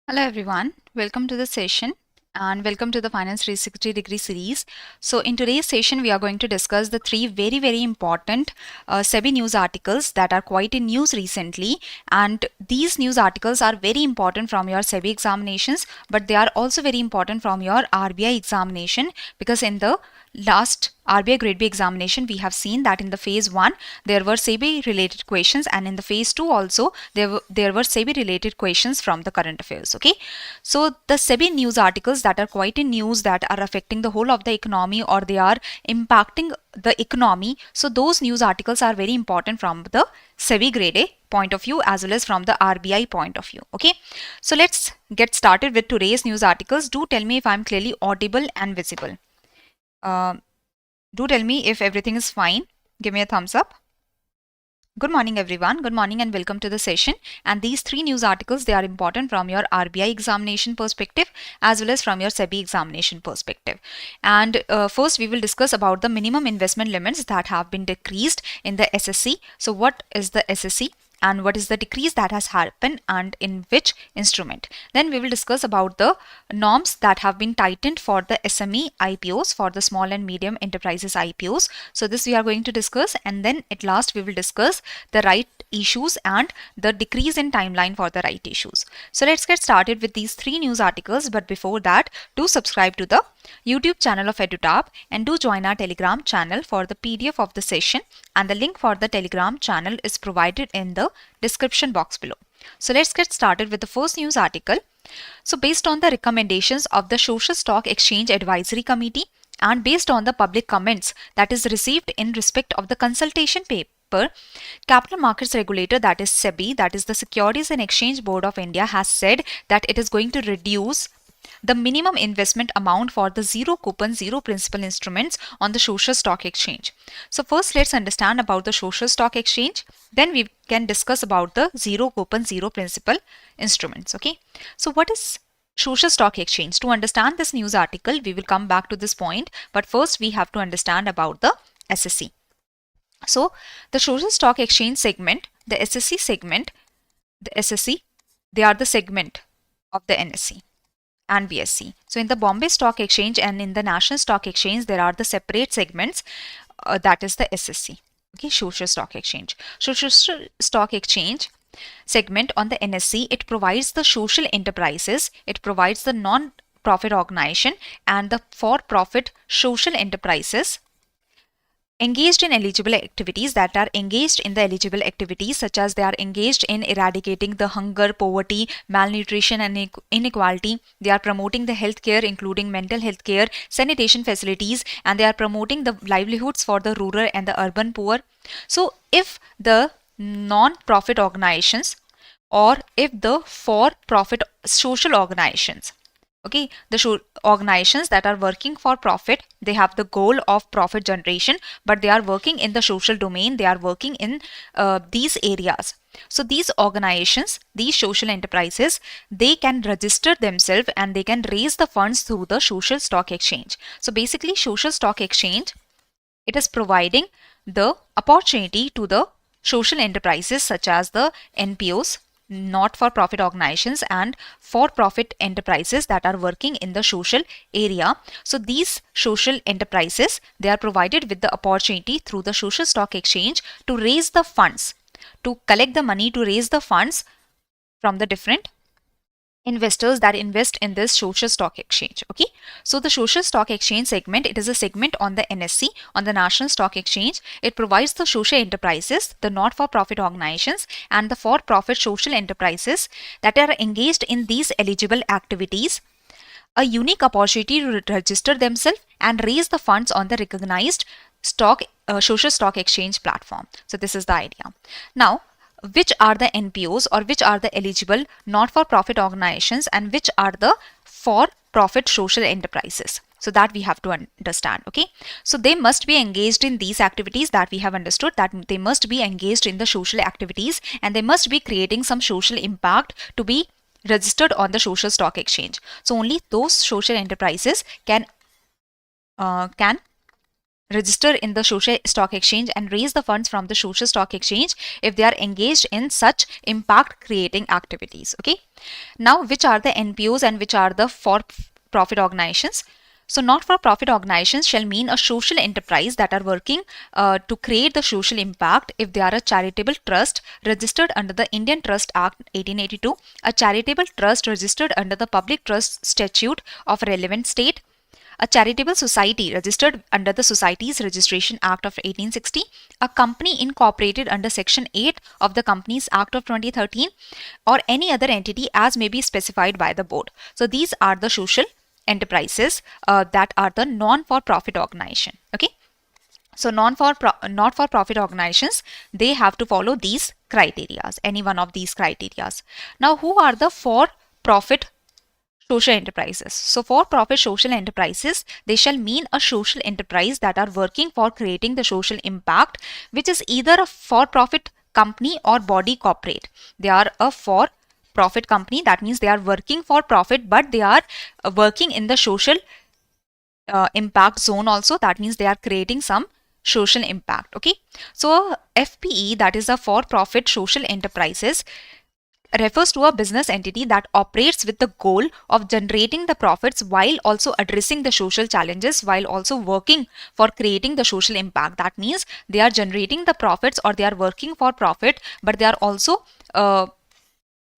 Hello everyone, welcome to the session and welcome to the Finance 360-degree series. So in today's session, we are going to discuss the three very important SEBI news articles that are quite in news recently, and these news articles are very important from your SEBI examinations, but they are also very important from your RBI examination, because in the last RBI Grade B examination, we have seen that in the phase 1 there were SEBI related questions, and in the phase 2 also there were SEBI related questions from the current affairs. Okay, so the SEBI news articles that are quite in news, that are affecting the whole of the economy, or they are impacting the economy, so those news articles are very important from the SEBI Grade A point of view as well as from the RBI point of view. Okay, so let's get started with today's news articles. Do tell me if I'm clearly audible and visible. Uh, do tell me if everything is fine. Give me a thumbs up. Good morning everyone. Good morning and welcome to the session. And these three news articles, they are important from your RBI examination perspective as well as from your SEBI examination perspective. And first we will discuss about the minimum investment limits that have been decreased in the SSC. So what is the SSC? And what is the decrease that has happened and in which instrument. Then we will discuss about the norms that have been tightened for the SME IPOs, for the small and medium enterprises IPOs. So this we are going to discuss, and then at last we will discuss the right issues and the decrease in timeline for the right issues. So let's get started with these three news articles, but before that, do subscribe to the YouTube channel of EduTap and do join our Telegram channel for the PDF of the session, and the link for the Telegram channel is provided in the description box below. So let's get started with the first news article. So based on the recommendations of the Social Stock Exchange Advisory Committee and based on the public comments that is received in respect of the consultation paper, capital markets regulator, that is SEBI, that is the Securities and Exchange Board of India, has said that it is going to reduce the minimum investment amount for the zero coupon, zero principal instruments on the social stock exchange. So first let's understand about the social stock exchange, then we can discuss about the zero coupon, zero principal instruments. Okay, so what is social stock exchange? To understand this news article, we will come back to this point, but first we have to understand about the SSC. So the social stock exchange segment, the SSC segment, the SSC, they are the segment of the NSE and BSE. So in the Bombay Stock Exchange and in the National Stock Exchange, there are the separate segments, that is the SSC. Okay, Social Stock Exchange. Social Stock Exchange segment on the NSE, it provides the social enterprises, it provides the non-profit organization and the for-profit social enterprises engaged in eligible activities, that are engaged in the eligible activities such as they are engaged in eradicating the hunger, poverty, malnutrition and inequality. They are promoting the healthcare, including mental health care, sanitation facilities, and they are promoting the livelihoods for the rural and the urban poor. So if the non-profit organizations or if the for-profit social organizations, okay, the organizations that are working for profit, they have the goal of profit generation, but they are working in the social domain, they are working in these areas. So these organizations, these social enterprises, they can register themselves and they can raise the funds through the social stock exchange. So basically, social stock exchange, it is providing the opportunity to the social enterprises such as the NPOs, not-for-profit organizations, and for-profit enterprises that are working in the social area. So these social enterprises, they are provided with the opportunity through the social stock exchange to raise the funds, to collect the money, to raise the funds from the different investors that invest in this social stock exchange. Okay, so the social stock exchange segment, it is a segment on the NSE, on the National Stock Exchange. It provides the social enterprises, the not-for-profit organizations and the for-profit social enterprises that are engaged in these eligible activities a unique opportunity to register themselves and raise the funds on the recognized social stock exchange platform. So this is the idea. Now, which are the NPOs or which are the eligible not-for-profit organizations and which are the for-profit social enterprises? So that we have to understand. Okay, so they must be engaged in these activities, that we have understood, that they must be engaged in the social activities and they must be creating some social impact to be registered on the social stock exchange. So only those social enterprises can register in the social stock exchange and raise the funds from the social stock exchange if they are engaged in such impact creating activities. Okay. Now, which are the NPOs and which are the for profit organizations? So, not for profit organizations shall mean a social enterprise that are working to create the social impact if they are a charitable trust registered under the Indian Trust Act 1882, a charitable trust registered under the Public Trust Statute of relevant state, a charitable society registered under the Societies Registration Act of 1860, a company incorporated under Section 8 of the Companies Act of 2013, or any other entity as may be specified by the board. So these are the social enterprises that are the non-for-profit organization. Okay. So not for profit organizations, they have to follow these criterias, any one of these criterias. Now, who are the for profit social enterprises? So for profit social enterprises, they shall mean a social enterprise that are working for creating the social impact, which is either a for profit company or body corporate. They are a for profit company, that means they are working for profit, but they are working in the social impact zone also, that means they are creating some social impact. Okay. So FPE, that is a for profit social enterprises, refers to a business entity that operates with the goal of generating the profits while also addressing the social challenges, while also working for creating the social impact. That means they are generating the profits or they are working for profit, but they are also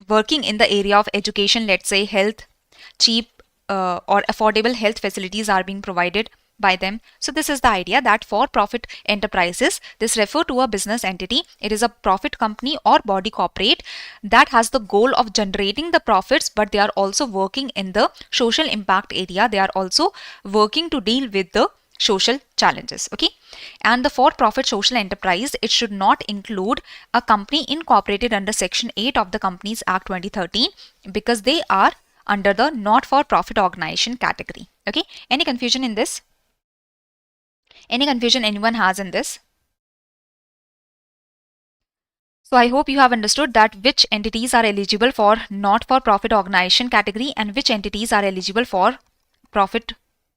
working in the area of education, let's say health, cheap or affordable health facilities are being provided by them. So this is the idea that for profit enterprises, this refer to a business entity. It is a profit company or body corporate that has the goal of generating the profits, but they are also working in the social impact area. They are also working to deal with the social challenges. Okay. And the for profit social enterprise, it should not include a company incorporated under Section 8 of the Companies Act 2013, because they are under the not for profit organization category. Okay. Any confusion in this? Any confusion anyone has in this? So I hope you have understood that which entities are eligible for not for profit organization category and which entities are eligible for profit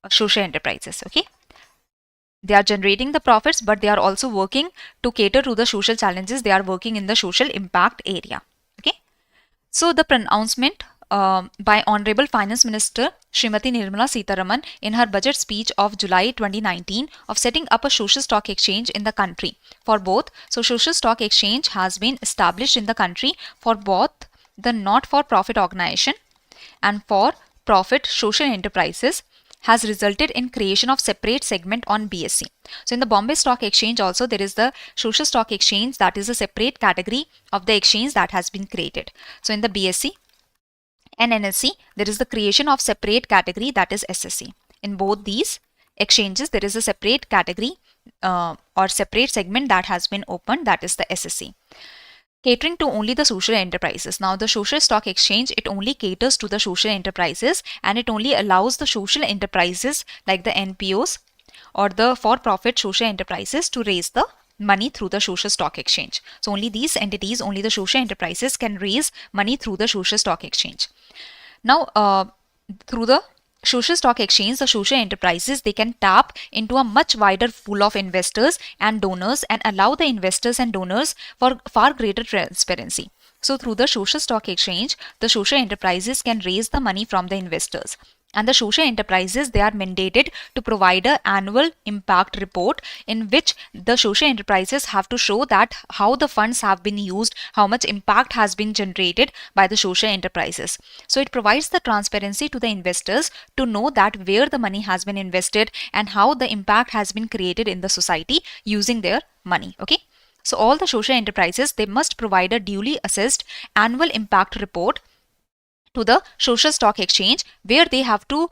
social enterprises. Okay. They are generating the profits, but they are also working to cater to the social challenges. They are working in the social impact area. Okay. So the pronouncement by Honorable Finance Minister Srimati Nirmala Sitharaman in her budget speech of July 2019 of setting up a social stock exchange in the country for both. So social stock exchange has been established in the country for both the not-for-profit organization and for profit social enterprises, has resulted in creation of separate segment on BSE. So in the Bombay Stock Exchange also there is the social stock exchange, that is a separate category of the exchange that has been created. So in the BSE and NSE there is the creation of separate category, that is SSE. In both these exchanges there is a separate category or separate segment that has been opened, that is the SSE, catering to only the social enterprises. Now the social stock exchange, it only caters to the social enterprises and it only allows the social enterprises like the NPOs or the for-profit social enterprises to raise the money through the social stock exchange. So only these entities, only the social enterprises can raise money through the social stock exchange. Now through the social stock exchange, the social enterprises, they can tap into a much wider pool of investors and donors and allow the investors and donors for far greater transparency. So through the social stock exchange, the social enterprises can raise the money from the investors. And the social enterprises, they are mandated to provide an annual impact report in which the social enterprises have to show that how the funds have been used, how much impact has been generated by the social enterprises. So it provides the transparency to the investors to know that where the money has been invested and how the impact has been created in the society using their money. Okay. So all the social enterprises, they must provide a duly assessed annual impact report to the social stock exchange, where they have to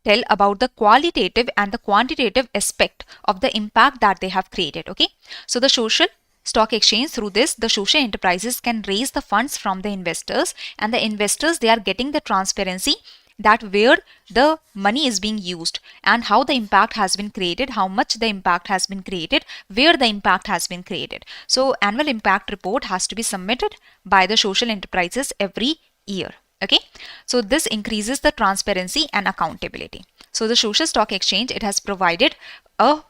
tell about the qualitative and the quantitative aspect of the impact that they have created. Okay. So the social stock exchange, through this, the social enterprises can raise the funds from the investors, and the investors, they are getting the transparency that where the money is being used and how the impact has been created, how much the impact has been created, where the impact has been created. So annual impact report has to be submitted by the social enterprises every year. Okay. So this increases the transparency and accountability. So the social stock exchange, it has provided a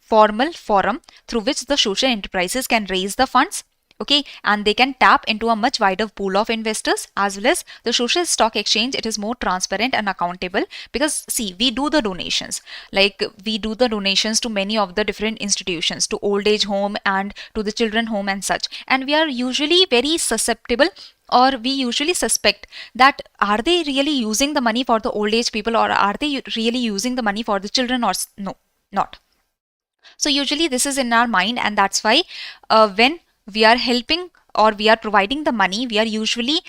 formal forum through which the social enterprises can raise the funds. Okay, and they can tap into a much wider pool of investors. As well as the social stock exchange, it is more transparent and accountable, because see, we do the donations, like we do the donations to many of the different institutions, to old age home and to the children home and such, and we are usually very susceptible, or we usually suspect that are they really using the money for the old age people, or are they really using the money for the children, or no, not. So usually this is in our mind, and that's why when we are helping or we are providing the money, we are usually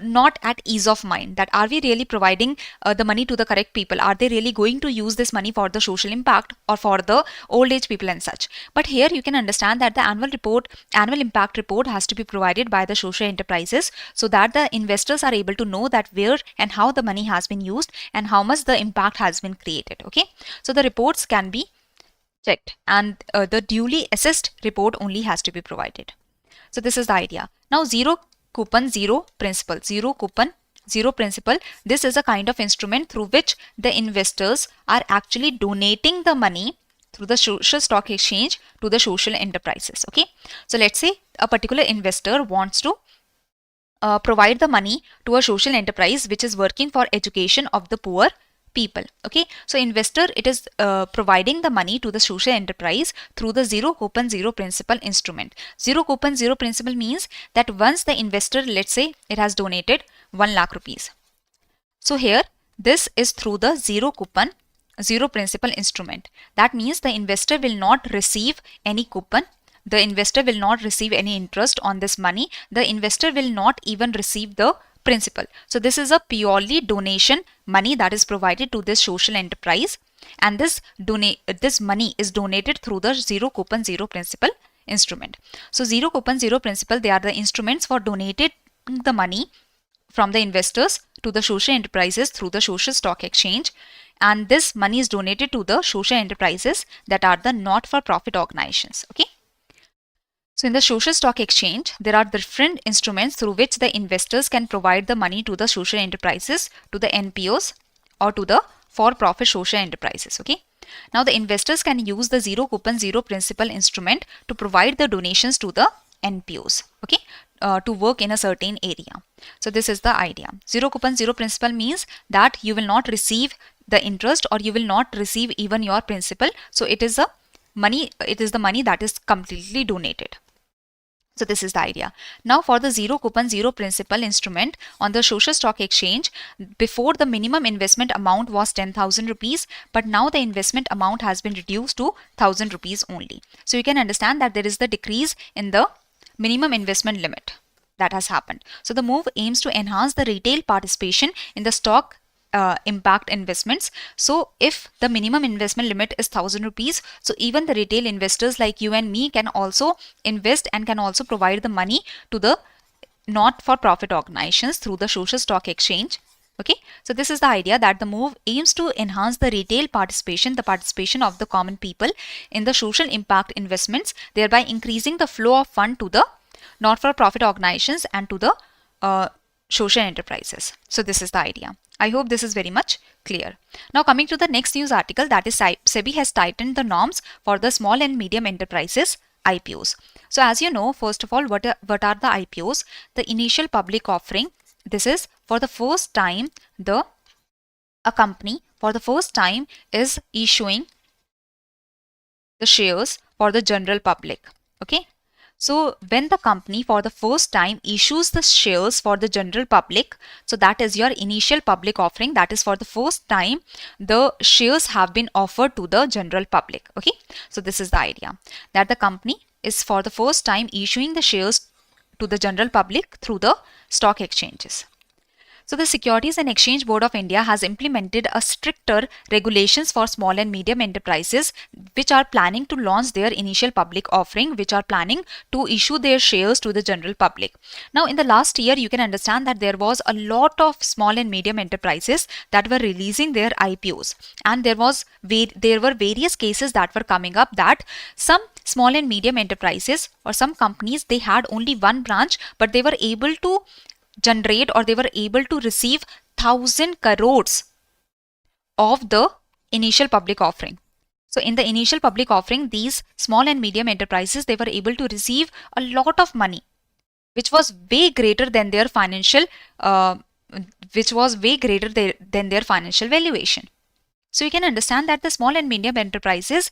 not at ease of mind that are we really providing the money to the correct people, are they really going to use this money for the social impact or for the old age people and such. But here you can understand that the annual impact report has to be provided by the social enterprises, so that the investors are able to know that where and how the money has been used and how much the impact has been created. Okay, so the reports can be checked, and the duly assessed report only has to be provided. So this is the idea. Now zero coupon, zero principal. Zero coupon, zero principal. This is a kind of instrument through which the investors are actually donating the money through the social stock exchange to the social enterprises. Okay. So let's say a particular investor wants to provide the money to a social enterprise which is working for education of the poor people. Okay, so investor, it is providing the money to the social enterprise through the zero coupon, zero principal instrument. Zero coupon, zero principal means that once the investor, let's say it has donated 1 lakh rupees. So here this is through the zero coupon, zero principal instrument. That means the investor will not receive any coupon. The investor will not receive any interest on this money. The investor will not even receive the principal. So this is a purely donation money that is provided to this social enterprise, and this money is donated through the zero coupon, zero principal instrument. So zero coupon, zero principal, they are the instruments for donating the money from the investors to the social enterprises through the social stock exchange, and this money is donated to the social enterprises that are the not-for-profit organizations. Okay. So in the social stock exchange, there are different instruments through which the investors can provide the money to the social enterprises, to the NPOs, or to the for-profit social enterprises. Okay. Now the investors can use the zero coupon, zero principal instrument to provide the donations to the NPOs. Okay. To work in a certain area. So this is the idea. Zero coupon, zero principal means that you will not receive the interest, or you will not receive even your principal. So it is the money that is completely donated. So this is the idea. Now for the zero coupon, zero principal instrument on the social stock exchange, before the minimum investment amount was 10,000 rupees, but now the investment amount has been reduced to 1,000 rupees only. So you can understand that there is the decrease in the minimum investment limit that has happened. So the move aims to enhance the retail participation in the stock impact investments. So if the minimum investment limit is 1,000 rupees, so even the retail investors like you and me can also invest and can also provide the money to the not-for-profit organizations through the social stock exchange. Okay, so this is the idea that the move aims to enhance the retail participation, the participation of the common people in the social impact investments, thereby increasing the flow of fund to the not-for-profit organizations and to the social enterprises. So this is the idea. I hope this is very much clear. Now coming to the next news article, that is SEBI has tightened the norms for the small and medium enterprises IPOs. So as you know, first of all, what are the IPOs? The initial public offering. This is for the first time a company for the first time is issuing the shares for the general public. Okay. So when the company for the first time issues the shares for the general public, so that is your initial public offering. That is for the first time the shares have been offered to the general public. Okay. So this is the idea that the company is for the first time issuing the shares to the general public through the stock exchanges. So the Securities and Exchange Board of India has implemented a stricter regulations for small and medium enterprises which are planning to launch their initial public offering, which are planning to issue their shares to the general public. Now in the last year, you can understand that there was a lot of small and medium enterprises that were releasing their IPOs, and there were various cases that were coming up that some small and medium enterprises or some companies, they had only one branch, but they were able to generate or they were able to receive 1,000 crores of the initial public offering. So in the initial public offering, these small and medium enterprises, they were able to receive a lot of money, which was way greater than their financial, uh, than their financial valuation. So you can understand that the small and medium enterprises,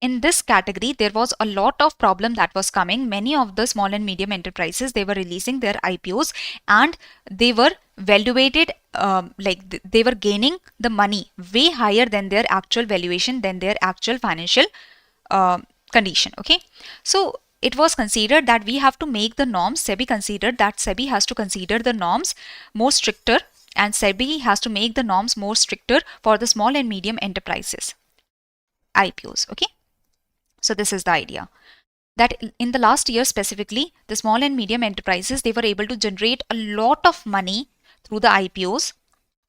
in this category, there was a lot of problem that was coming. Many of the small and medium enterprises, they were releasing their IPOs and they were valuated, they were gaining the money way higher than their actual valuation, than their actual financial uh, condition. Okay, so it was considered that we have to make the norms. SEBI considered that SEBI has to consider the norms more stricter, and SEBI has to make the norms more stricter for the small and medium enterprises IPOs. Okay, so this is the idea, that in the last year specifically, the small and medium enterprises, they were able to generate a lot of money through the IPOs,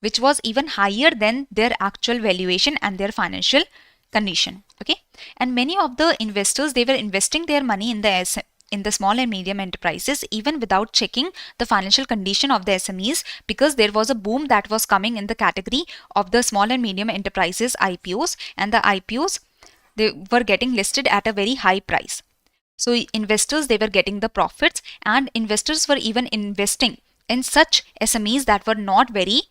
which was even higher than their actual valuation and their financial condition. Okay, and many of the investors, they were investing their money in the small and medium enterprises even without checking the financial condition of the SMEs, because there was a boom that was coming in the category of the small and medium enterprises IPOs, and the IPOs, they were getting listed at a very high price. So investors, they were getting the profits, and investors were even investing in such SMEs that were not very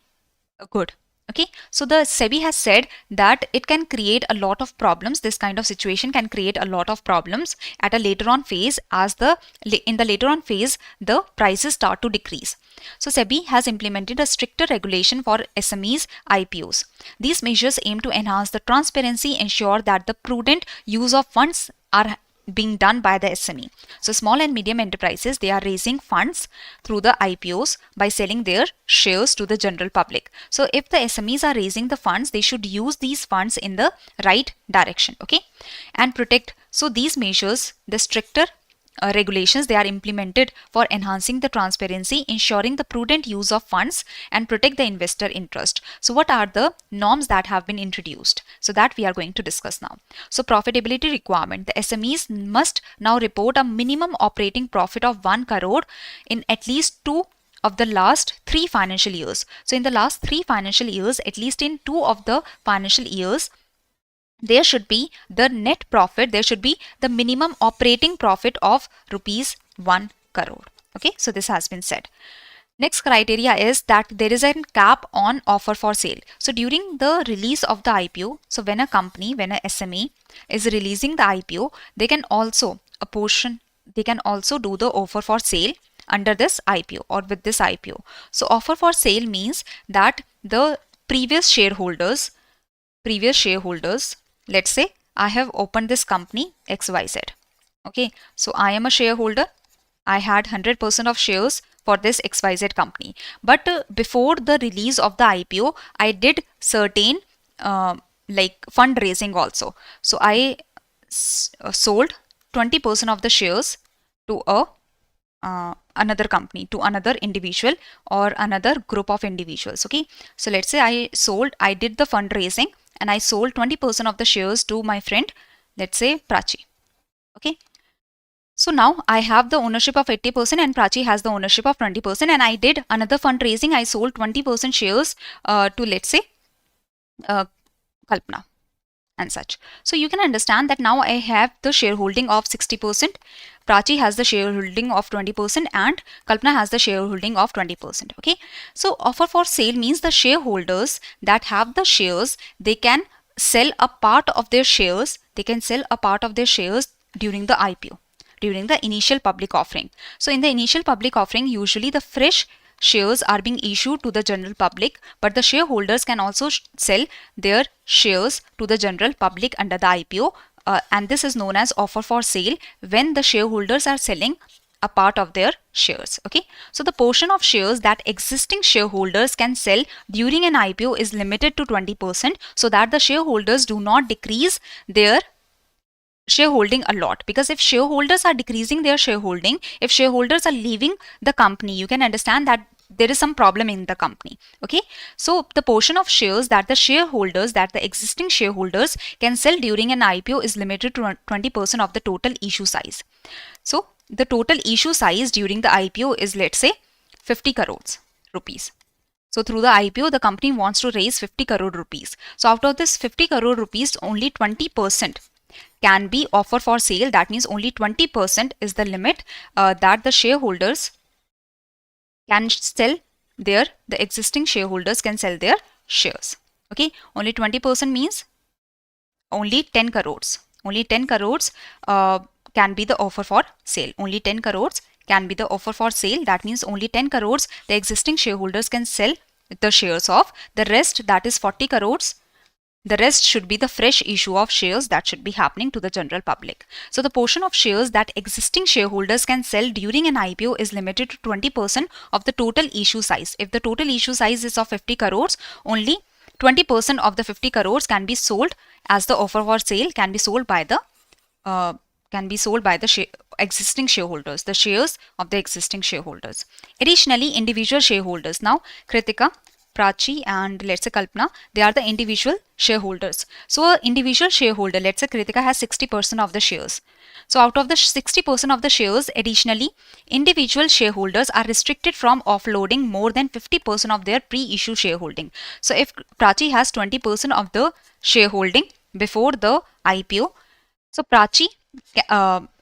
good. Okay, so the SEBI has said that it can create a lot of problems. This kind of situation can create a lot of problems at a later on phase, as in the later on phase, the prices start to decrease. So SEBI has implemented a stricter regulation for SMEs IPOs. These measures aim to enhance the transparency, ensure that the prudent use of funds are being done by the SME. So small and medium enterprises, they are raising funds through the IPOs by selling their shares to the general public. So if the SMEs are raising the funds, they should use these funds in the right direction. Okay, and protect. So these measures, the stricter regulations, they are implemented for enhancing the transparency, ensuring the prudent use of funds, and protect the investor interest. So what are the norms that have been introduced? So that we are going to discuss now. So profitability requirement, the SMEs must now report a minimum operating profit of 1 crore in at least 2 of the last 3 financial years. So in the last 3 financial years, at least in 2 of the financial years, there should be the net profit, there should be the minimum operating profit of rupees 1 crore. Okay, so this has been said. Next criteria is that there is a cap on offer for sale. So during the release of the IPO, so when a company, when a SME is releasing the IPO, they can also do the offer for sale under this IPO or with this IPO. So offer for sale means that the previous shareholders, let's say I have opened this company XYZ. Okay, so I am a shareholder. I had 100% of shares for this XYZ company. But before the release of the IPO, I did certain fundraising also. So I sold 20% of the shares to another company, to another individual or another group of individuals. Okay, so let's say I did the fundraising and I sold 20% of the shares to my friend, let's say Prachi. Okay, so now I have the ownership of 80% and Prachi has the ownership of 20%, and I did another fundraising. I sold 20% shares to, let's say, Kalpana and such. So you can understand that now I have the shareholding of 60%, Prachi has the shareholding of 20%, and Kalpana has the shareholding of 20%. Okay, so offer for sale means the shareholders that have the shares, they can sell a part of their shares, during the IPO, during the initial public offering. So in the initial public offering, usually the fresh shares are being issued to the general public, but the shareholders can also sell their shares to the general public under the IPO, and this is known as offer for sale when the shareholders are selling a part of their shares. Okay, so the portion of shares that existing shareholders can sell during an IPO is limited to 20%, so that the shareholders do not decrease their shareholding a lot. Because if shareholders are decreasing their shareholding, if shareholders are leaving the company, you can understand that there is some problem in the company. Okay, so the portion of shares that the existing shareholders can sell during an IPO is limited to 20% of the total issue size. So the total issue size during the IPO is, let's say, 50 crores rupees. So through the IPO, the company wants to raise 50 crore rupees. So out of this 50 crore rupees, only 20% can be offer for sale. That means only 20% is the limit that the shareholders can sell the existing shareholders can sell their shares. Okay, only 20% means only 10 crores. Only 10 crores can be the offer for sale. Only 10 crores can be the offer for sale. That means only 10 crores the existing shareholders can sell the shares of. The rest, that is 40 crores, the rest should be the fresh issue of shares that should be happening to the general public. So the portion of shares that existing shareholders can sell during an IPO is limited to 20% of the total issue size. If the total issue size is of 50 crores, only 20% of the 50 crores can be sold as the offer for sale, can be sold by the existing shareholders, the shares of the existing shareholders. Additionally, individual shareholders, now Kritika, Prachi and let's say Kalpana, they are the individual shareholders. So an individual shareholder, let's say Kritika has 60% of the shares. So out of the 60% of the shares, additionally, individual shareholders are restricted from offloading more than 50% of their pre-issue shareholding. So if Prachi has 20% of the shareholding before the IPO, so Prachi,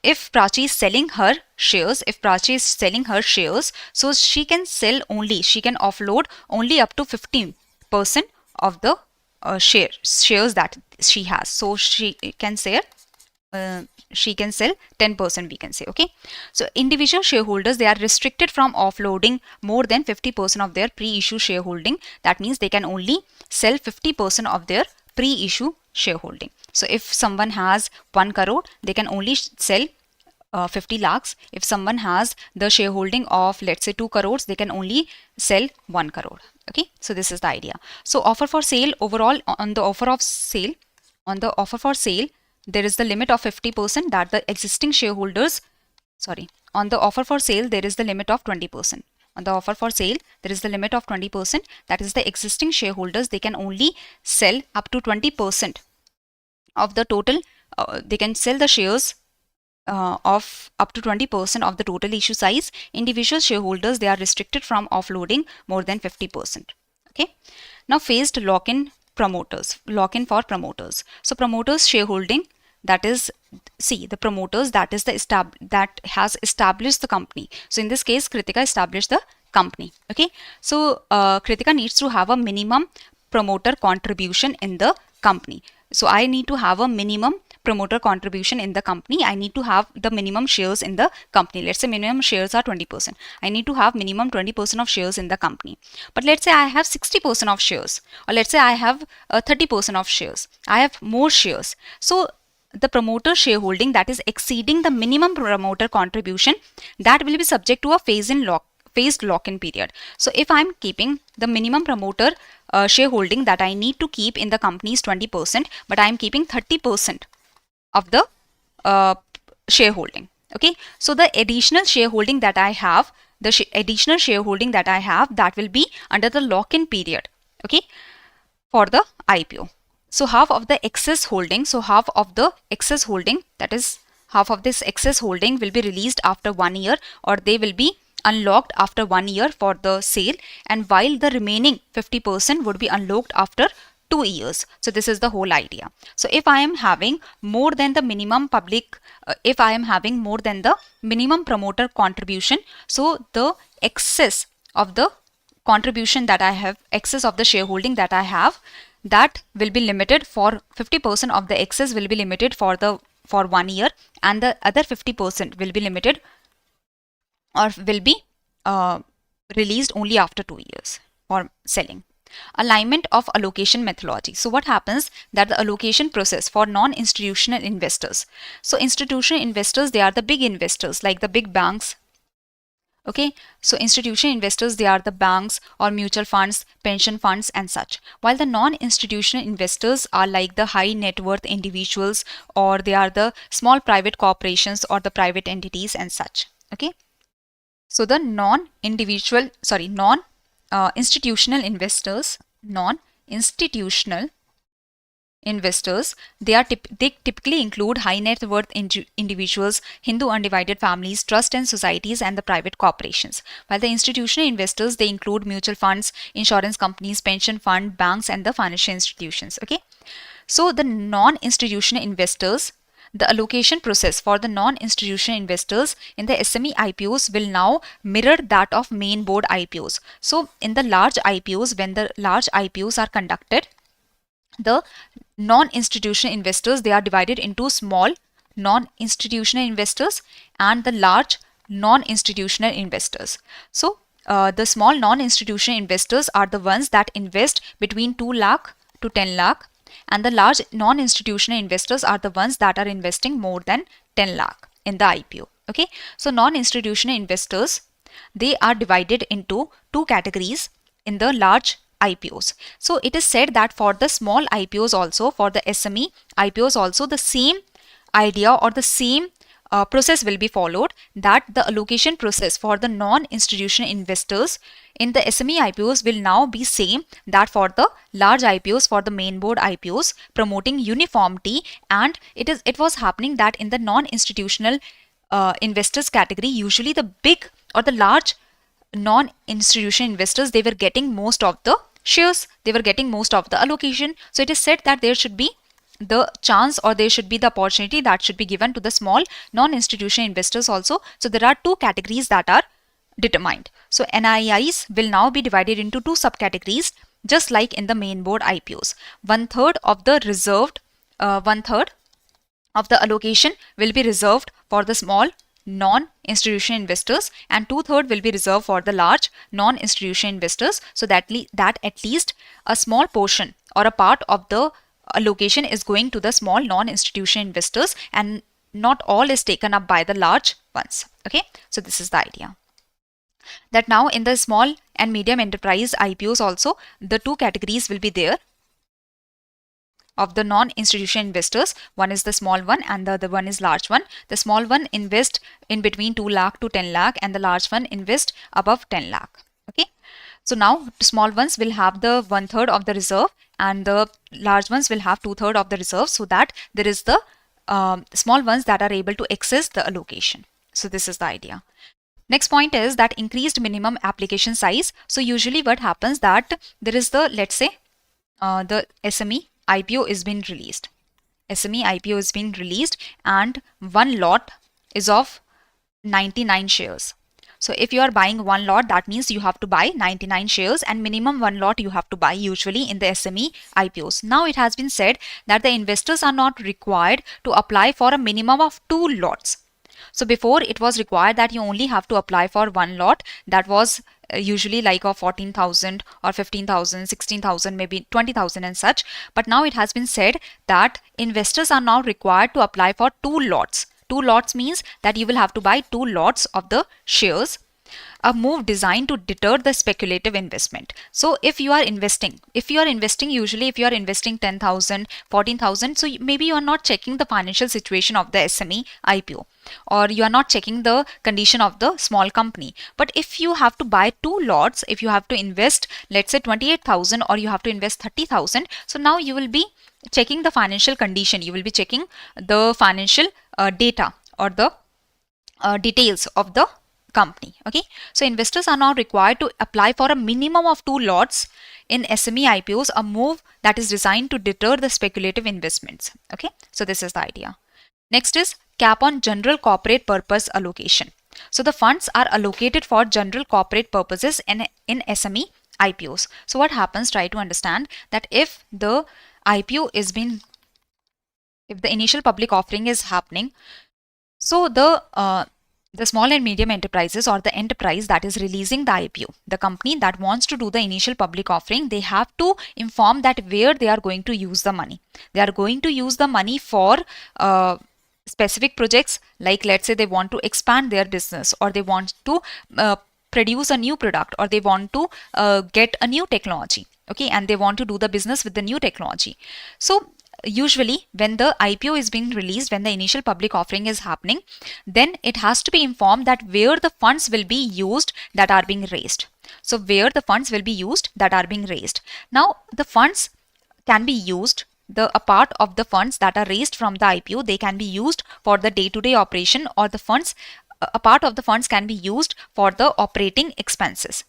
if Prachi is selling her shares, so she can offload only up to 15% of the shares that she has. So she can sell 10%, we can say. Okay, so individual shareholders, they are restricted from offloading more than 50% of their pre-issue shareholding. That means they can only sell 50% of their pre-issue shareholding. So if someone has 1 crore, they can only sell 50 lakhs. If someone has the shareholding of let's say 2 crores, they can only sell 1 crore. Okay, so this is the idea. So offer for sale, overall on the offer for sale, there is the limit of 50% that the existing shareholders, on the offer for sale, there is the limit of 20%. On the offer for sale, there is the limit of 20%. That is the existing shareholders, they can only sell up to 20% of the total. They can sell the shares of up to 20% of the total issue size. Individual shareholders, they are restricted from offloading more than 50%. Okay. Now phased lock-in for promoters. So promoters shareholding, that is, the promoters, that is that has established the company. So in this case, Kritika established the company. Okay, so Kritika needs to have a minimum promoter contribution in the company. So I need to have a minimum promoter contribution in the company. I need to have the minimum shares in the company. Let's say minimum shares are 20%. I need to have minimum 20% of shares in the company. But let's say I have 60% of shares, or let's say I have 30% of shares. I have more shares. So the promoter shareholding that is exceeding the minimum promoter contribution, that will be subject to a phased lock-in period. So if I'm keeping the minimum promoter shareholding that I need to keep in the company is 20%, but I'm keeping 30% of the shareholding. Okay, so the additional shareholding that I have, that will be under the lock-in period. Okay, for the IPO. So half of the excess holding, that is half of this excess holding will be released after 1 year, or they will be unlocked after 1 year for the sale, and while the remaining 50% would be unlocked after 2 years. So this is the whole idea. So if I am having more than the minimum minimum promoter contribution, so the excess of the contribution that I have, excess of the shareholding that I have, that will be limited for 50% of the excess will be limited for 1 year, and the other 50% will be limited or will be released only after 2 years for selling. Alignment of allocation methodology. So what happens that the allocation process for non-institutional investors. So institutional investors, they are the big investors like the big banks. Okay, so institutional investors, they are the banks or mutual funds, pension funds and such. While the non-institutional investors are like the high net worth individuals, or they are the small private corporations or the private entities and such. Okay, so the non-institutional investors, non-institutional investors, they typically include high net worth individuals, Hindu undivided families, trust and societies, and the private corporations. While the institutional investors, they include mutual funds, insurance companies, pension fund, banks, and the financial institutions. Okay, so the non-institutional investors, the allocation process for the non-institutional investors in the SME IPOs will now mirror that of main board IPOs. So in the large IPOs, when the large IPOs are conducted, the non-institutional investors, they are divided into small non-institutional investors and the large non-institutional investors. So the small non-institutional investors are the ones that invest between 2 lakh to 10 lakh, and the large non-institutional investors are the ones that are investing more than 10 lakh in the IPO. Okay, so non-institutional investors, they are divided into two categories in the large IPOs. So it is said that for the small IPOs also, for the SME IPOs also, the same idea or the same process will be followed, that the allocation process for the non-institutional investors in the SME IPOs will now be same that for the large IPOs, for the main board IPOs, promoting uniformity. And it was happening that in the non-institutional investors category, usually the big or the large non-institutional investors, they were getting most of the shares, they were getting most of the allocation. So it is said that there should be the chance, or there should be the opportunity that should be given to the small non-institutional investors also. So there are two categories that are determined. So NIIs will now be divided into two subcategories, just like in the main board IPOs. One third of the allocation will be reserved for the small non-institutional investors, and 2/3 will be reserved for the large non-institutional investors, so that at least a small portion or a part of the allocation is going to the small non-institutional investors, and not all is taken up by the large ones. Okay, so this is the idea. That now in the small and medium enterprise IPOs also, the two categories will be there of the non-institutional investors. One is the small one and the other one is large one. The small one invest in between 2 lakh to 10 lakh and the large one invest above 10 lakh. Okay, so now the small ones will have the 1/3 of the reserve and the large ones will have 2/3 of the reserve, so that there is the small ones that are able to access the allocation. So this is the idea. Next point is that increased minimum application size. So usually what happens that there is the, let's say the SME IPO is being released. SME IPO is being released and one lot is of 99 shares. So if you are buying one lot, that means you have to buy 99 shares, and minimum one lot you have to buy usually in the SME IPOs. Now it has been said that the investors are not required to apply for a minimum of 2 lots. So before it was required that you only have to apply for one lot, that was usually like of 14,000 or 15,000, 16,000, maybe 20,000 and such. But now it has been said that investors are now required to apply for 2 lots. 2 lots means that you will have to buy 2 lots of the shares, a move designed to deter the speculative investment. So if you are investing usually if you are investing 10,000, 14,000, so maybe you are not checking the financial situation of the SME IPO, or you are not checking the condition of the small company. But if you have to buy 2 lots, if you have to invest, let's say 28,000, or you have to invest 30,000, so now you will be checking the financial condition, you will be checking the financial data or the details of the company. Okay, so investors are now required to apply for a minimum of 2 lots in SME IPOs, a move that is designed to deter the speculative investments. Okay, so this is the idea. Next is cap on general corporate purpose allocation. So the funds are allocated for general corporate purposes in SME IPOs. So what happens, try to understand that if the IPO is being, if the initial public offering is happening, so the small and medium enterprises, or the enterprise that is releasing the IPO, the company that wants to do the initial public offering, they have to inform that where they are going to use the money. They are going to use the money for specific projects, like let's say they want to expand their business, or they want to produce a new product, or they want to get a new technology. Okay, and they want to do the business with the new technology. So usually when the IPO is being released, when the initial public offering is happening, then it has to be informed that where the funds will be used that are being raised. So where the funds will be used that are being raised. Now the funds can be used a part of the funds that are raised from the IPO, they can be used for the day-to-day operation, or the funds, a part of the funds can be used for the operating expenses.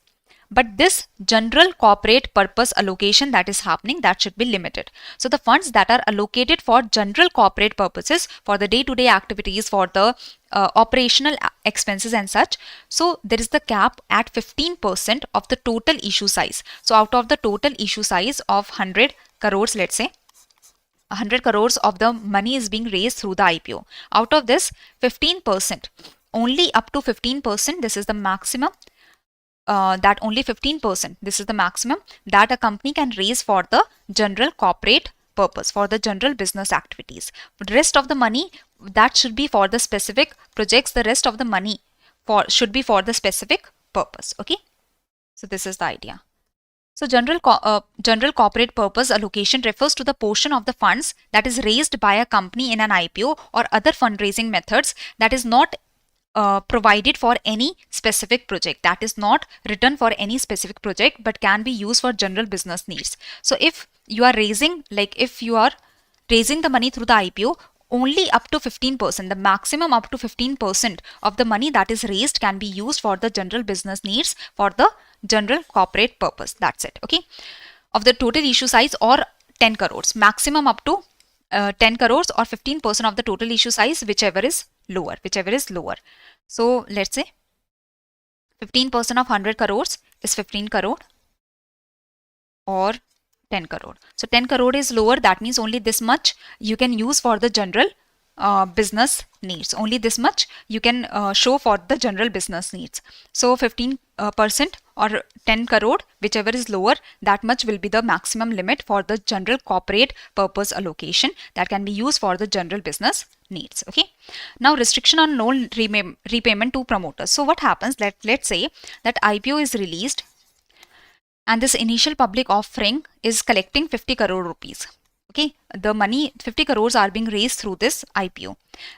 But this general corporate purpose allocation that is happening, that should be limited. So the funds that are allocated for general corporate purposes, for the day-to-day activities, for the operational expenses and such, so there is the cap at 15% of the total issue size. So out of the total issue size of 100 crores, let's say 100 crores of the money is being raised through the IPO. Out of this, 15%, only up to 15%, this is the maximum, that only 15%, this is the maximum that a company can raise for the general corporate purpose, for the general business activities. The rest of the money, that should be for the specific projects, the rest of the money should be for the specific purpose. Okay, so this is the idea. So general corporate purpose allocation refers to the portion of the funds that is raised by a company in an IPO or other fundraising methods that is not provided for any specific project, that is not written for any specific project, but can be used for general business needs. So if you are raising, if you are raising the money through the IPO, only up to 15%, the maximum up to 15% of the money that is raised can be used for the general business needs, for the general corporate purpose. That's it. Okay, of the total issue size, or 10 crores, maximum up to 10 crores or 15% of the total issue size, whichever is lower. So let's say 15% of 100 crores is 15 crore or 10 crore. So 10 crore is lower, that means only this much you can use for the general business needs. Only this much you can show for the general business needs. So 15% or 10 crore, whichever is lower, that much will be the maximum limit for the general corporate purpose allocation that can be used for the general business needs. Okay, now restriction on loan repayment to promoters. So what happens, let's say that IPO is released and this initial public offering is collecting 50 crore rupees. Okay, the money 50 crores are being raised through this IPO.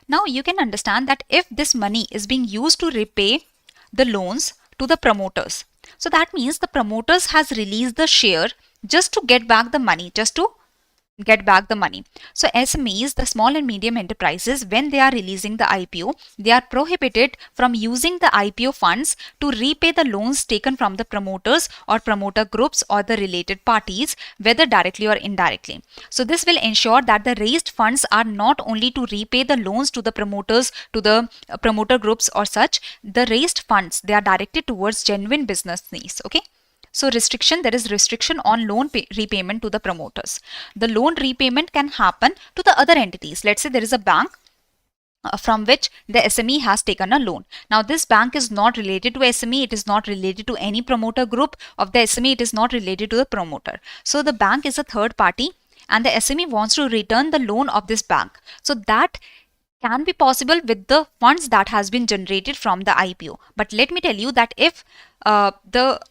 Now you can understand that if this money is being used to repay the loans to the promoters, so that means the promoters has released the share just to get back the money, So SMEs, the small and medium enterprises, when they are releasing the IPO, they are prohibited from using the IPO funds to repay the loans taken from the promoters or promoter groups or the related parties, whether directly or indirectly. So this will ensure that the raised funds are not only to repay the loans to the promoters, to the promoter groups or such. The raised funds, they are directed towards genuine business needs. Okay. So there is restriction on loan repayment to the promoters. The loan repayment can happen to the other entities. Let's say there is a bank from which the SME has taken a loan. Now this bank is not related to SME, it is not related to any promoter group of the SME, it is not related to the promoter. So the bank is a third party and the SME wants to return the loan of this bank. So that can be possible with the funds that has been generated from the IPO. But let me tell you that if the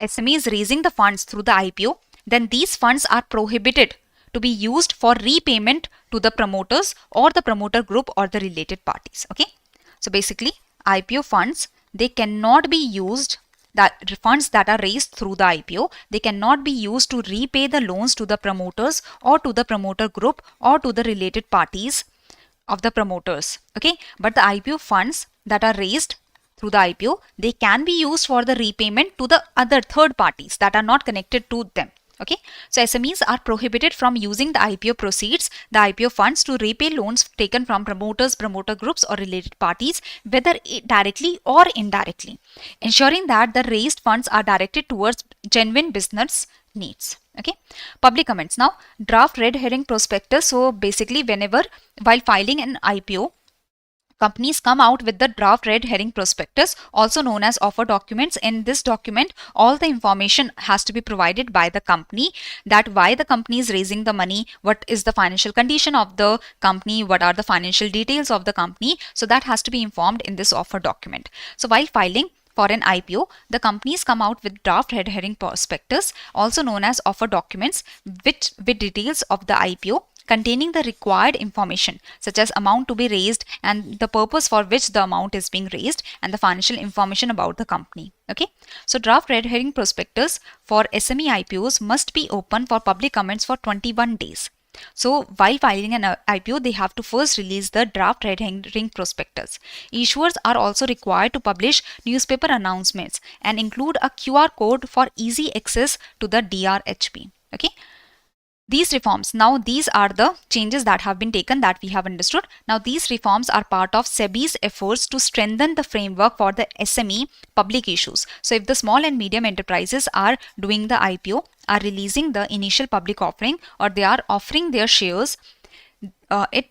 SME is raising the funds through the IPO, then these funds are prohibited to be used for repayment to the promoters or the promoter group or the related parties. Okay. So basically IPO funds, they cannot be used, that funds that are raised through the IPO, they cannot be used to repay the loans to the promoters or to the promoter group or to the related parties of the promoters. Okay. But the IPO funds that are raised through the IPO, they can be used for the repayment to the other third parties that are not connected to them. Okay, so SMEs are prohibited from using the IPO proceeds, the IPO funds, to repay loans taken from promoters, promoter groups or related parties, whether directly or indirectly, ensuring that the raised funds are directed towards genuine business needs. Okay, public comments. Now draft red herring prospectus. So basically while filing an IPO, companies come out with the draft red herring prospectus, also known as offer documents. In this document, all the information has to be provided by the company, that why the company is raising the money, what is the financial condition of the company, what are the financial details of the company. So that has to be informed in this offer document. So while filing for an IPO, the companies come out with draft red herring prospectus, also known as offer documents, with details of the IPO, containing the required information such as amount to be raised and the purpose for which the amount is being raised and the financial information about the company. Okay, so draft red herring prospectus for SME IPOs must be open for public comments for 21 days. So while filing an IPO, they have to first release the draft red herring prospectus. Issuers are also required to publish newspaper announcements and include a QR code for easy access to the DRHP. Okay. These reforms, now these are the changes that have been taken that we have understood. Now these reforms are part of SEBI's efforts to strengthen the framework for the SME public issues. So if the small and medium enterprises are doing the IPO, are releasing the initial public offering, or they are offering their shares, the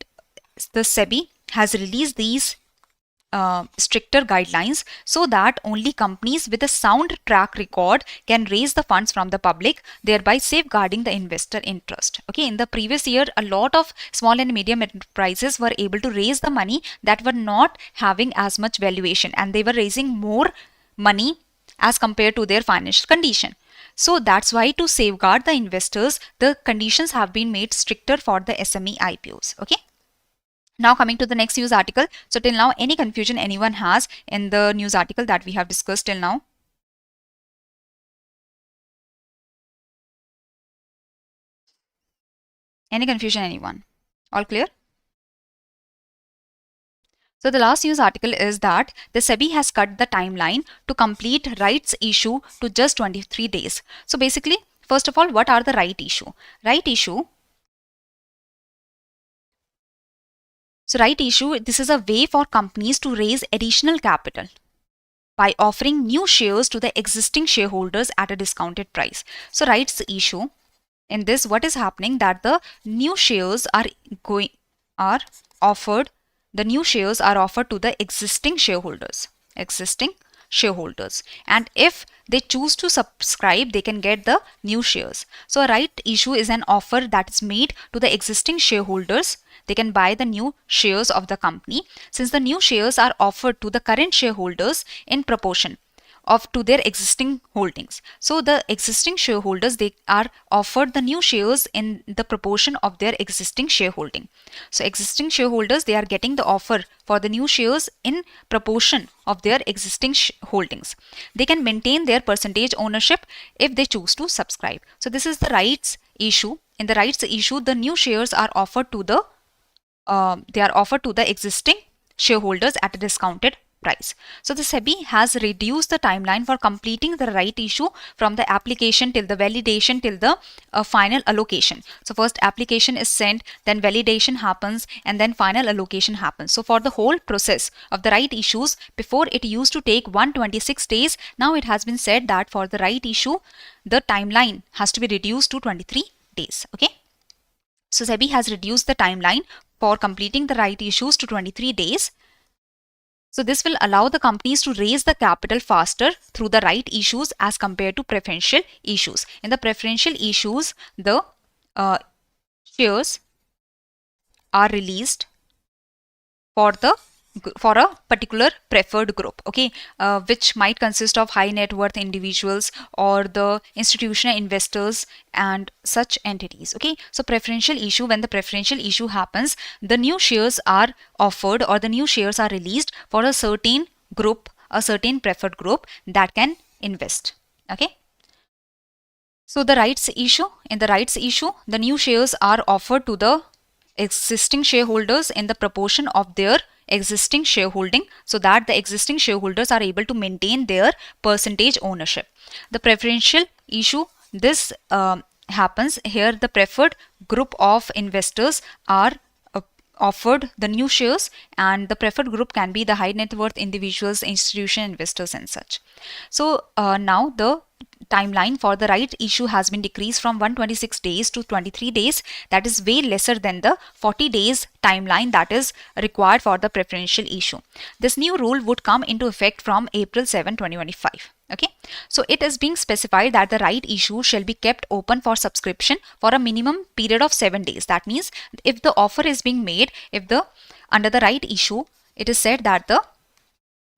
SEBI has released these stricter guidelines so that only companies with a sound track record can raise the funds from the public, thereby safeguarding the investor interest. Okay, in the previous year, a lot of small and medium enterprises were able to raise the money that were not having as much valuation, and they were raising more money as compared to their financial condition. So that's why, to safeguard the investors, the conditions have been made stricter for the SME IPOs. Okay. Now coming to the next news article. So till now, any confusion anyone has in the news article that we have discussed till now? Any confusion anyone? All clear? So the last news article is that the SEBI has cut the timeline to complete rights issue to just 23 days. So basically, first of all, what are the right issue? Right issue. So right issue, this is a way for companies to raise additional capital by offering new shares to the existing shareholders at a discounted price. So rights issue, in this what is happening, that the new shares are offered to the existing shareholders, and if they choose to subscribe, they can get the new shares. So a right issue is an offer that is made to the existing shareholders. They can buy the new shares of the company, since the new shares are offered to the current shareholders in proportion to their existing holdings. So the existing shareholders, they are offered the new shares in the proportion of their existing shareholding. So existing shareholders, they are getting the offer for the new shares in proportion of their existing holdings. They can maintain their percentage ownership if they choose to subscribe. So this is the rights issue. In the rights issue, the new shares are offered to the existing shareholders at a discounted price. So the SEBI has reduced the timeline for completing the right issue from the application till the validation till the final allocation. So first application is sent, then validation happens, and then final allocation happens. So for the whole process of the right issues, before it used to take 126 days, now it has been said that for the right issue, the timeline has to be reduced to 23 days. Okay. So SEBI has reduced the timeline for completing the right issues to 23 days. So this will allow the companies to raise the capital faster through the right issues as compared to preferential issues. In the preferential issues, the shares are released for a particular preferred group, okay, which might consist of high net worth individuals or the institutional investors and such entities. Okay, so preferential issue, when the preferential issue happens, the new shares are offered or the new shares are released for a certain group, a certain preferred group that can invest. Okay. So the rights issue, in the rights issue, the new shares are offered to the existing shareholders in the proportion of their existing shareholding, so that the existing shareholders are able to maintain their percentage ownership. The preferential issue, this happens here, the preferred group of investors are offered the new shares, and the preferred group can be the high net worth individuals, institutional investors and such. So now the timeline for the right issue has been decreased from 126 days to 23 days. That is way lesser than the 40 days timeline that is required for the preferential issue. This new rule would come into effect from April 7, 2025. Okay, so it is being specified that the right issue shall be kept open for subscription for a minimum period of 7 days. That means if the offer is being made, under the right issue, it is said that the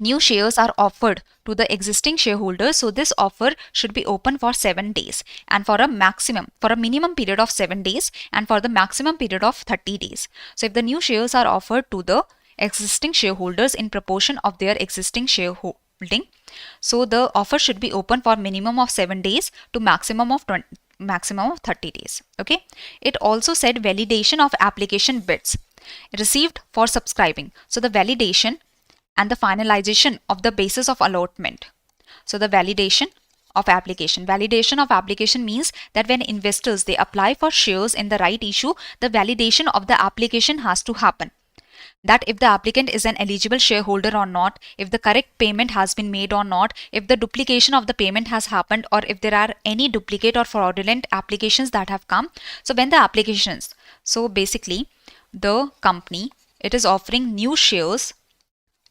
new shares are offered to the existing shareholders, so this offer should be open for 7 days and for a minimum period of 7 days and for the maximum period of 30 days. So if the new shares are offered to the existing shareholders in proportion of their existing shareholding, so the offer should be open for minimum of 7 days to maximum of maximum of 30 days. Okay. It also said validation of application bids received for subscribing. So the validation and the finalization of the basis of allotment. So the validation of application. Validation of application means that when investors they apply for shares in the right issue, the validation of the application has to happen. That if the applicant is an eligible shareholder or not, if the correct payment has been made or not, if the duplication of the payment has happened, or if there are any duplicate or fraudulent applications that have come. So when the applications, so basically the company, it is offering new shares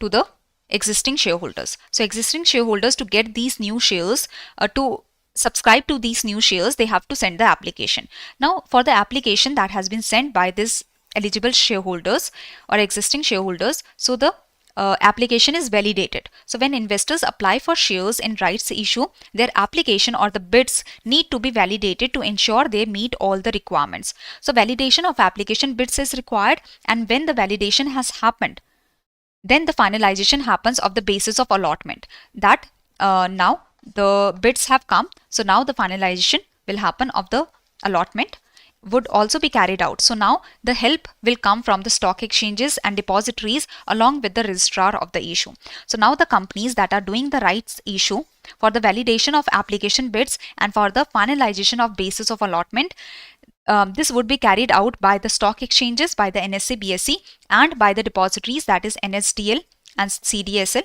to the existing shareholders. So existing shareholders, to get these new shares, to subscribe to these new shares, they have to send the application. Now for the application that has been sent by this eligible shareholders or existing shareholders, so the application is validated. So when investors apply for shares in rights issue, their application or the bids need to be validated to ensure they meet all the requirements. So validation of application bids is required, and when the validation has happened, then the finalization happens of the basis of allotment. That now the bids have come, so now the finalization will happen of the allotment would also be carried out. So now the help will come from the stock exchanges and depositories along with the registrar of the issue. So now the companies that are doing the rights issue for the validation of application bids and for the finalization of basis of allotment, this would be carried out by the stock exchanges, by the NSE, BSE, and by the depositories, that is NSDL and CDSL,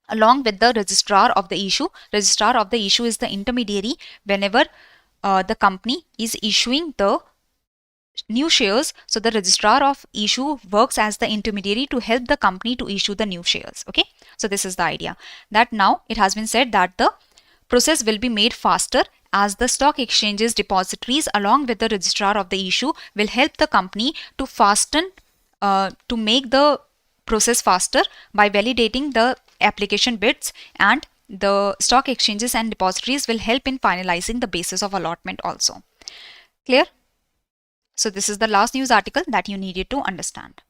along with the registrar of the issue. Registrar of the issue is the intermediary whenever the company is issuing the new shares. So the registrar of issue works as the intermediary to help the company to issue the new shares. Okay, so this is the idea, that now it has been said that the process will be made faster, as the stock exchanges, depositories along with the registrar of the issue will help the company to fasten, to make the process faster by validating the application bids, and the stock exchanges and depositories will help in finalizing the basis of allotment also. Clear? So this is the last news article that you needed to understand.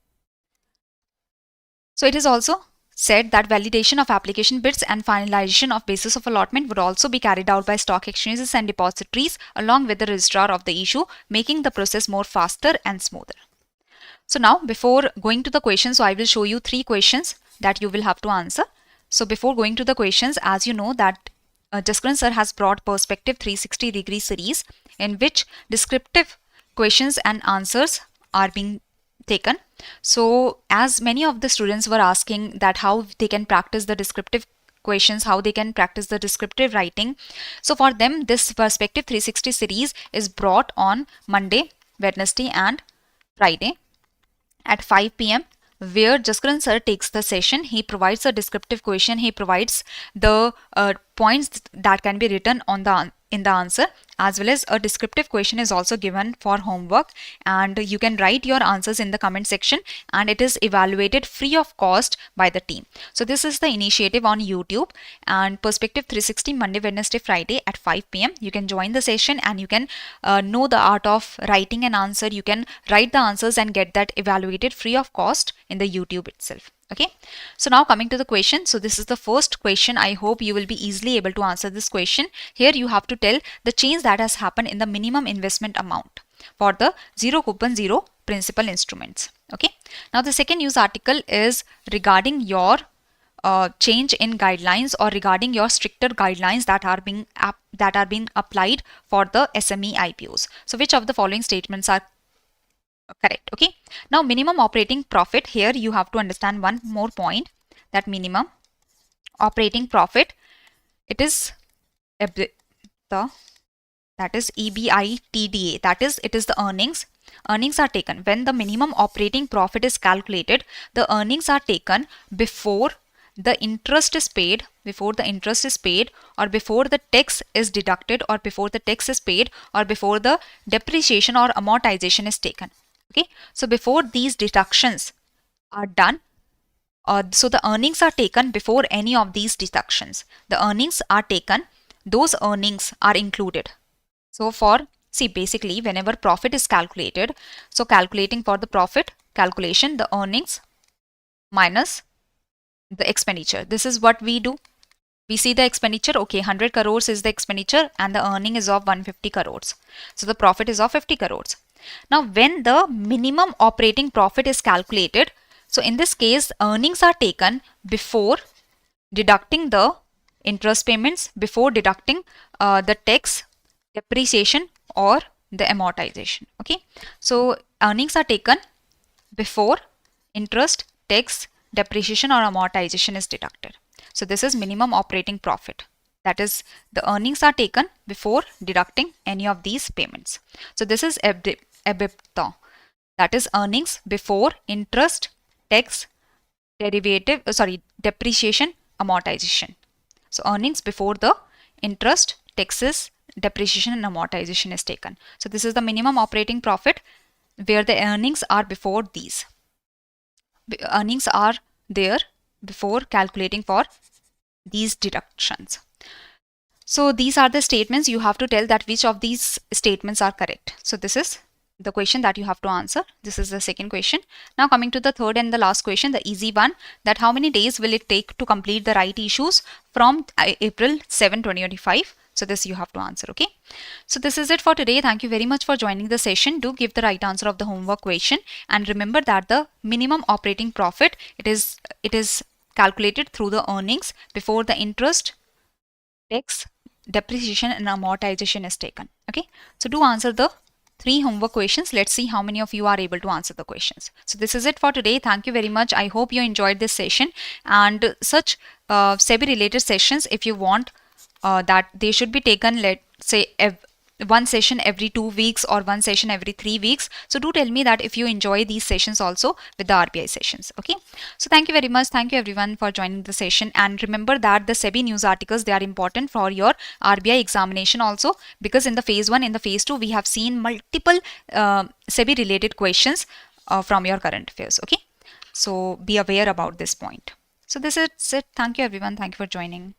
So it is also said that validation of application bids and finalization of basis of allotment would also be carried out by stock exchanges and depositories along with the registrar of the issue, making the process more faster and smoother. So now before going to the questions, so I will show you 3 questions that you will have to answer. So before going to the questions, as you know that Jaskaran sir has brought Perspective 360-degree series in which descriptive questions and answers are being taken. So as many of the students were asking that how they can practice the descriptive questions, how they can practice the descriptive writing. So for them, this Perspective 360 series is brought on Monday, Wednesday and Friday at 5 p.m. where Jaskaran sir takes the session. He provides a descriptive question. He provides the points that can be written on in the answer, as well as a descriptive question is also given for homework, and you can write your answers in the comment section, and it is evaluated free of cost by the team. So this is the initiative on YouTube, and Perspective 360 Monday, Wednesday, Friday at 5 p.m. You can join the session and you can know the art of writing an answer. You can write the answers and get that evaluated free of cost in the YouTube itself. Okay, so now coming to the question. So this is the first question. I hope you will be easily able to answer this question. Here you have to tell the change that has happened in the minimum investment amount for the zero coupon, zero principal instruments. Okay, now the second news article is regarding your change in guidelines, or regarding your stricter guidelines that are being applied for the SME IPOs. So which of the following statements are correct? Okay, now minimum operating profit, here you have to understand one more point, that minimum operating profit, it is that is EBITDA, that is it is the earnings are taken when the minimum operating profit is calculated. The earnings are taken before the interest is paid, or before the tax is deducted, or before the tax is paid, or before the depreciation or amortization is taken. Okay, so before these deductions are done, so the earnings are taken before any of these deductions. The earnings are taken, those earnings are included. So see basically whenever profit is calculated, so calculating for the profit calculation, the earnings minus the expenditure. This is what we do. We see the expenditure, okay, 100 crores is the expenditure and the earning is of 150 crores. So the profit is of 50 crores. Now, when the minimum operating profit is calculated, so in this case, earnings are taken before deducting the interest payments, before deducting the tax, depreciation or the amortization. Okay, so earnings are taken before interest, tax, depreciation or amortization is deducted. So this is minimum operating profit. That is, the earnings are taken before deducting any of these payments. So this is EBITDA. That is earnings before interest, tax, depreciation, amortization. So earnings before the interest, taxes, depreciation and amortization is taken. So this is the minimum operating profit where the earnings are before these. Earnings are there before calculating for these deductions. So these are the statements. You have to tell that which of these statements are correct. So this is the question that you have to answer. This is the second question. Now coming to the third and the last question, the easy one, that how many days will it take to complete the right issues from April 7, 2025? So this you have to answer, okay? So this is it for today. Thank you very much for joining the session. Do give the right answer of the homework question and remember that the minimum operating profit, it is calculated through the earnings before the interest, tax, depreciation and amortization is taken. Okay, so do answer the 3 homework questions. Let's see how many of you are able to answer the questions. So this is it for today. Thank you very much. I hope you enjoyed this session, and such SEBI related sessions, if you want that they should be taken, let's say one session every 2 weeks or one session every 3 weeks. So do tell me that if you enjoy these sessions also with the RBI sessions. Okay, so thank you very much. Thank you everyone for joining the session, and remember that the SEBI news articles, they are important for your RBI examination also, because in the phase 1, in the phase 2, we have seen multiple SEBI related questions from your current affairs. Okay, so be aware about this point. So this is it. Thank you everyone. Thank you for joining.